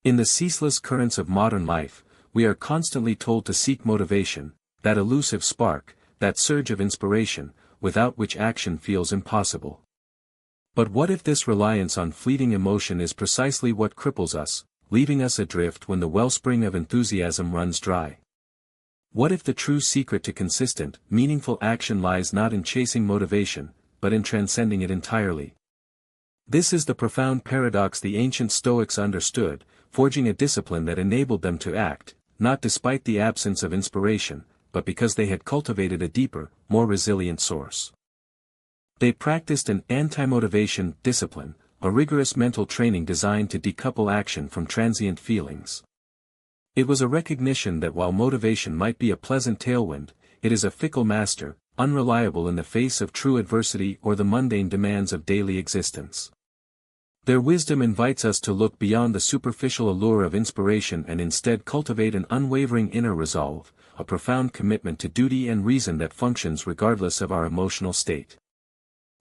In the ceaseless currents of modern life, we are constantly told to seek motivation, that elusive spark, that surge of inspiration, without which action feels impossible. But what if this reliance on fleeting emotion is precisely what cripples us, leaving us adrift when the wellspring of enthusiasm runs dry? What if the true secret to consistent, meaningful action lies not in chasing motivation, but in transcending it entirely? This is the profound paradox the ancient Stoics understood, forging a discipline that enabled them to act, not despite the absence of inspiration, but because they had cultivated a deeper, more resilient source. They practiced an anti-motivation discipline, a rigorous mental training designed to decouple action from transient feelings. It was a recognition that while motivation might be a pleasant tailwind, it is a fickle master, unreliable in the face of true adversity or the mundane demands of daily existence. Their wisdom invites us to look beyond the superficial allure of inspiration and instead cultivate an unwavering inner resolve, a profound commitment to duty and reason that functions regardless of our emotional state.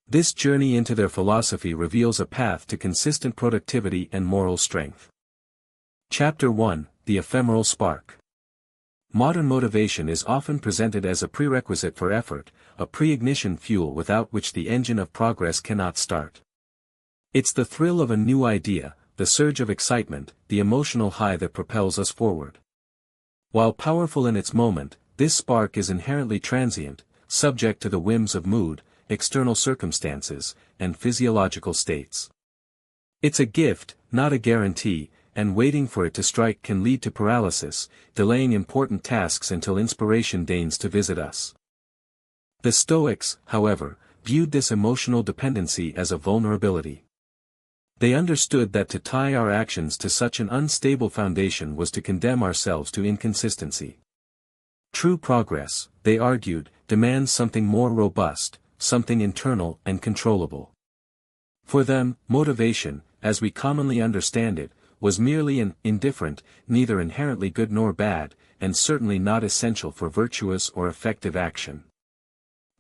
This journey into their philosophy reveals a path to consistent productivity and moral strength. Chapter 1: The Ephemeral Spark. Modern motivation is often presented as a prerequisite for effort, a pre-ignition fuel without which the engine of progress cannot start. It's the thrill of a new idea, the surge of excitement, the emotional high that propels us forward. While powerful in its moment, this spark is inherently transient, subject to the whims of mood, external circumstances, and physiological states. It's a gift, not a guarantee, and waiting for it to strike can lead to paralysis, delaying important tasks until inspiration deigns to visit us. The Stoics, however, viewed this emotional dependency as a vulnerability. They understood that to tie our actions to such an unstable foundation was to condemn ourselves to inconsistency. True progress, they argued, demands something more robust, something internal and controllable. For them, motivation, as we commonly understand it, was merely an indifferent, neither inherently good nor bad, and certainly not essential for virtuous or effective action.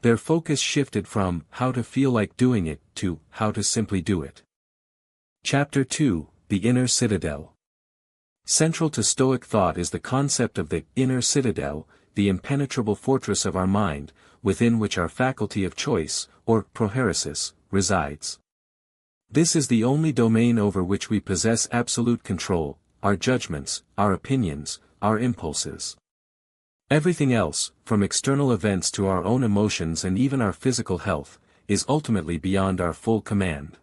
Their focus shifted from how to feel like doing it to how to simply do it. Chapter 2: The Inner Citadel. Central to Stoic thought is the concept of the inner citadel, the impenetrable fortress of our mind, within which our faculty of choice, or prohairesis, resides. This is the only domain over which we possess absolute control, our judgments, our opinions, our impulses. Everything else, from external events to our own emotions and even our physical health, is ultimately beyond our full command.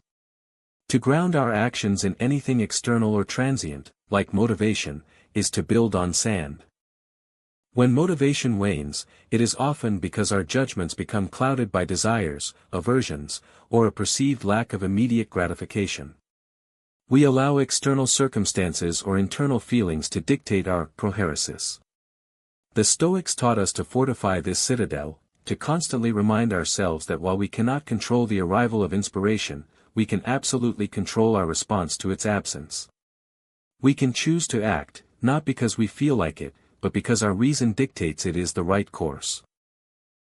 To ground our actions in anything external or transient, like motivation, is to build on sand. When motivation wanes, it is often because our judgments become clouded by desires, aversions, or a perceived lack of immediate gratification. We allow external circumstances or internal feelings to dictate our prohairesis. The Stoics taught us to fortify this citadel, to constantly remind ourselves that while we cannot control the arrival of inspiration, we can absolutely control our response to its absence. We can choose to act, not because we feel like it, but because our reason dictates it is the right course.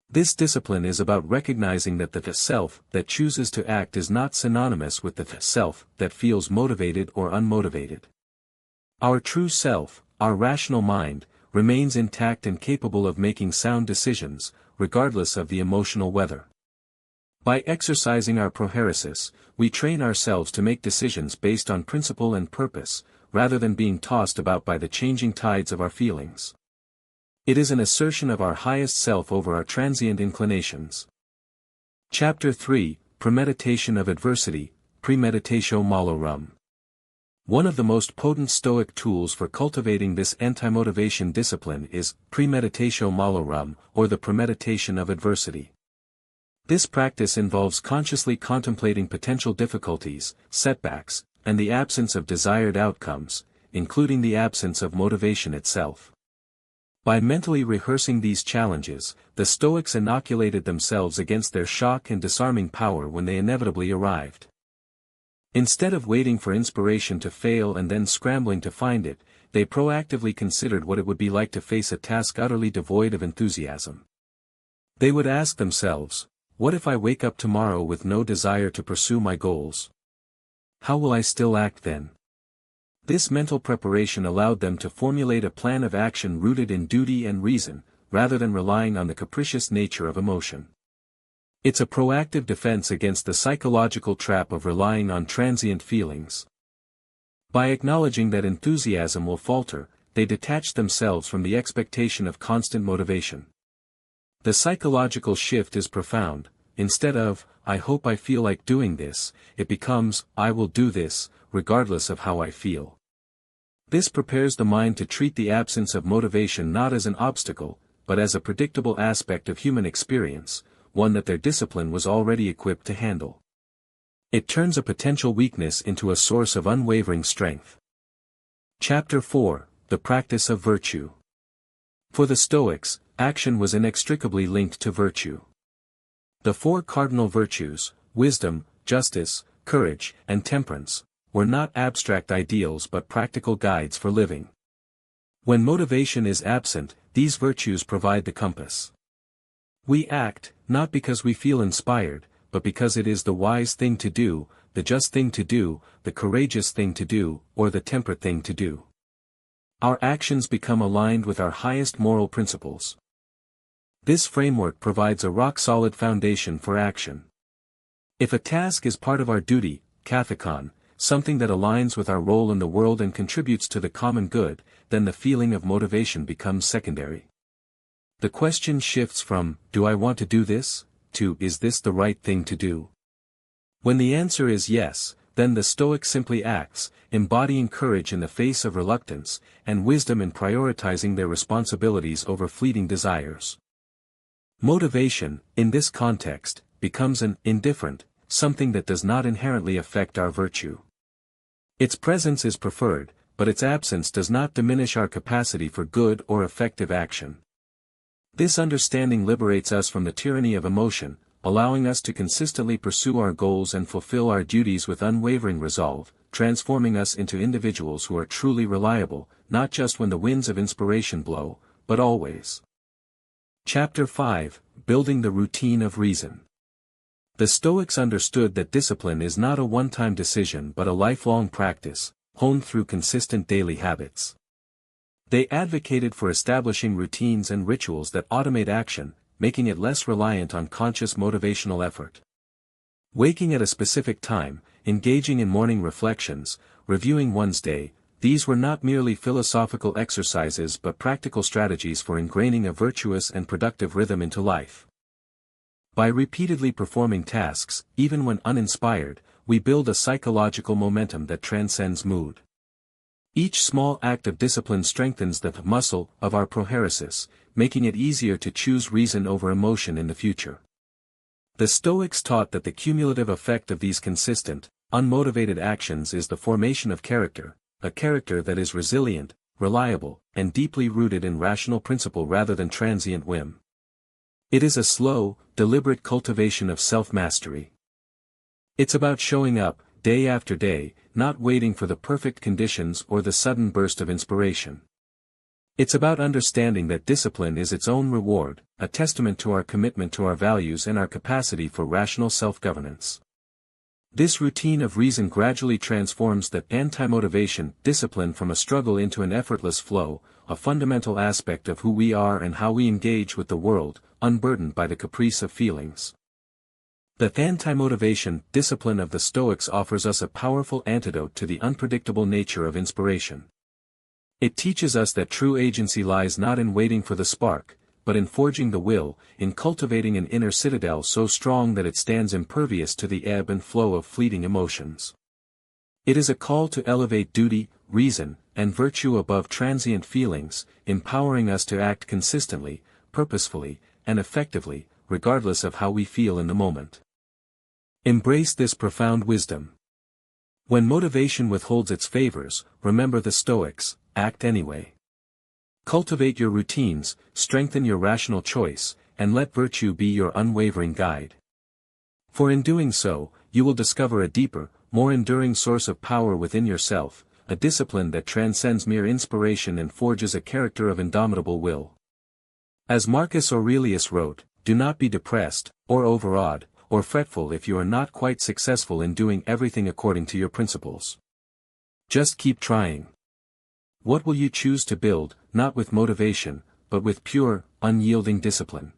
This discipline is about recognizing that the self that chooses to act is not synonymous with the self that feels motivated or unmotivated. Our true self, our rational mind, remains intact and capable of making sound decisions, regardless of the emotional weather. By exercising our prohairesis, we train ourselves to make decisions based on principle and purpose, rather than being tossed about by the changing tides of our feelings. It is an assertion of our highest self over our transient inclinations. Chapter 3: Premeditation of Adversity, Premeditatio Malorum. One of the most potent Stoic tools for cultivating this anti-motivation discipline is premeditatio malorum, or the premeditation of adversity. This practice involves consciously contemplating potential difficulties, setbacks, and the absence of desired outcomes, including the absence of motivation itself. By mentally rehearsing these challenges, the Stoics inoculated themselves against their shock and disarming power when they inevitably arrived. Instead of waiting for inspiration to fail and then scrambling to find it, they proactively considered what it would be like to face a task utterly devoid of enthusiasm. They would ask themselves, what if I wake up tomorrow with no desire to pursue my goals? How will I still act then? This mental preparation allowed them to formulate a plan of action rooted in duty and reason, rather than relying on the capricious nature of emotion. It's a proactive defense against the psychological trap of relying on transient feelings. By acknowledging that enthusiasm will falter, they detach themselves from the expectation of constant motivation. The psychological shift is profound. Instead of, "I hope I feel like doing this," it becomes, "I will do this, regardless of how I feel." This prepares the mind to treat the absence of motivation not as an obstacle, but as a predictable aspect of human experience, one that their discipline was already equipped to handle. It turns a potential weakness into a source of unwavering strength. Chapter 4: The Practice of Virtue. For the Stoics, action was inextricably linked to virtue. The four cardinal virtues, wisdom, justice, courage, and temperance, were not abstract ideals but practical guides for living. When motivation is absent, these virtues provide the compass. We act, not because we feel inspired, but because it is the wise thing to do, the just thing to do, the courageous thing to do, or the temperate thing to do. Our actions become aligned with our highest moral principles. This framework provides a rock-solid foundation for action. If a task is part of our duty, kathekon, something that aligns with our role in the world and contributes to the common good, then the feeling of motivation becomes secondary. The question shifts from, "Do I want to do this?" to, "Is this the right thing to do?" When the answer is yes, then the Stoic simply acts, embodying courage in the face of reluctance, and wisdom in prioritizing their responsibilities over fleeting desires. Motivation, in this context, becomes an indifferent, something that does not inherently affect our virtue. Its presence is preferred, but its absence does not diminish our capacity for good or effective action. This understanding liberates us from the tyranny of emotion, allowing us to consistently pursue our goals and fulfill our duties with unwavering resolve, transforming us into individuals who are truly reliable, not just when the winds of inspiration blow, but always. Chapter 5: Building the Routine of Reason. The Stoics understood that discipline is not a one-time decision but a lifelong practice, honed through consistent daily habits. They advocated for establishing routines and rituals that automate action, making it less reliant on conscious motivational effort. Waking at a specific time, engaging in morning reflections, reviewing one's day, these were not merely philosophical exercises but practical strategies for ingraining a virtuous and productive rhythm into life. By repeatedly performing tasks, even when uninspired, we build a psychological momentum that transcends mood. Each small act of discipline strengthens the muscle of our prohairesis, making it easier to choose reason over emotion in the future. The Stoics taught that the cumulative effect of these consistent, unmotivated actions is the formation of character, a character that is resilient, reliable, and deeply rooted in rational principle rather than transient whim. It is a slow, deliberate cultivation of self-mastery. It's about showing up, day after day, not waiting for the perfect conditions or the sudden burst of inspiration. It's about understanding that discipline is its own reward, a testament to our commitment to our values and our capacity for rational self-governance. This routine of reason gradually transforms the anti-motivation discipline from a struggle into an effortless flow, a fundamental aspect of who we are and how we engage with the world, unburdened by the caprice of feelings. The anti-motivation discipline of the Stoics offers us a powerful antidote to the unpredictable nature of inspiration. It teaches us that true agency lies not in waiting for the spark, but in forging the will, in cultivating an inner citadel so strong that it stands impervious to the ebb and flow of fleeting emotions. It is a call to elevate duty, reason, and virtue above transient feelings, empowering us to act consistently, purposefully, and effectively, regardless of how we feel in the moment. Embrace this profound wisdom. When motivation withholds its favors, remember the Stoics, act anyway. Cultivate your routines, strengthen your rational choice, and let virtue be your unwavering guide. For in doing so, you will discover a deeper, more enduring source of power within yourself, a discipline that transcends mere inspiration and forges a character of indomitable will. As Marcus Aurelius wrote, "Do not be depressed, or overawed, or fretful if you are not quite successful in doing everything according to your principles. Just keep trying. What will you choose to build, not with motivation, but with pure, unyielding discipline?